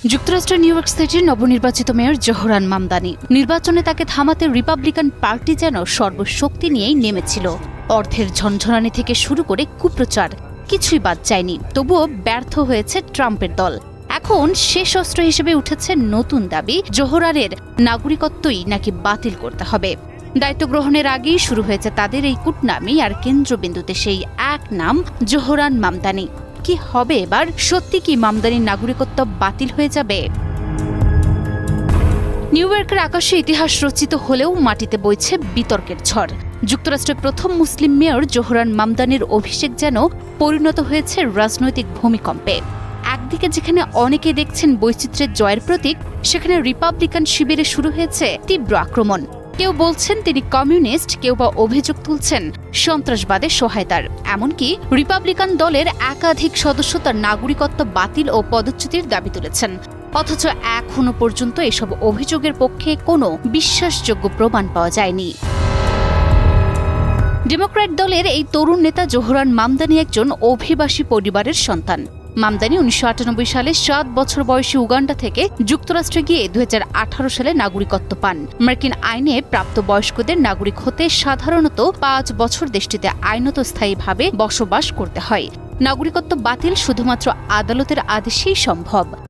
যুক্তরাষ্ট্রের new York সিটির নবনির্বাচিত মেয়র জোহরান মামদানি। নির্বাচনে তাকে থামাতে রিপাবলিকান পার্টি যেন সর্বশক্তি নিয়েই নেমেছিল। অর্থের ঝনঝনানি থেকে শুরু করে কুপ্রচার কিছুই বাদ যায়নি। তবুও ব্যর্থ হয়েছে ট্রাম্পের দল। এখন শেষ অস্ত্র হিসেবে উঠেছে নতুন দাবি, জোহরানের নাগরিকত্বই নাকি বাতিল করতে হবে। দায়িত্ব গ্রহণের আগেই শুরু হয়েছে তাদের এই কূটনামি, আর কেন্দ্রবিন্দুতে সেই এক নাম, জোহরান মামদানি। কি হবে এবার? সত্যি কি মামদানির নাগরিকত্ব বাতিল হয়ে যাবে? নিউ ইয়র্কের আকাশে ইতিহাস রচিত হলেও মাটিতে বইছে বিতর্কের ঝড়। যুক্তরাষ্ট্রের প্রথম মুসলিম মেয়র জোহরান মামদানির অভিষেক যেন পরিণত হয়েছে রাজনৈতিক ভূমিকম্পে। একদিকে যেখানে অনেকে দেখছেন বৈচিত্র্যের জয়ের প্রতীক, সেখানে রিপাবলিকান শিবিরে শুরু হয়েছে তীব্র আক্রমণ। কেউ বলছেন তিনি কমিউনিস্ট, কেউ বা অভিযোগ তুলছেন সন্ত্রাসবাদের সহায়তার। এমনকি রিপাবলিকান দলের একাধিক সদস্য তার নাগরিকত্ব বাতিল ও পদচ্যুতির দাবি তুলেছেন। অথচ এখনো পর্যন্ত এসব অভিযোগের পক্ষে কোনো বিশ্বাসযোগ্য প্রমাণ পাওয়া যায়নি। ডেমোক্র্যাট দলের এই তরুণ নেতা জোহরান মামদানি একজন অভিবাসী পরিবারের সন্তান। মামদানি 1998 সালে 7 বছর বয়সী উগান্ডা থেকে যুক্তরাষ্ট্রে গিয়ে 2018 সালে নাগরিকত্ব পান। মার্কিন আইনে প্রাপ্তবয়স্কদের নাগরিক হতে সাধারণত 5 বছর দেশটিতে আইনত স্থায়ীভাবে বসবাস করতে হয়। নাগরিকত্ব বাতিল শুধুমাত্র আদালতের আদেশেই সম্ভব।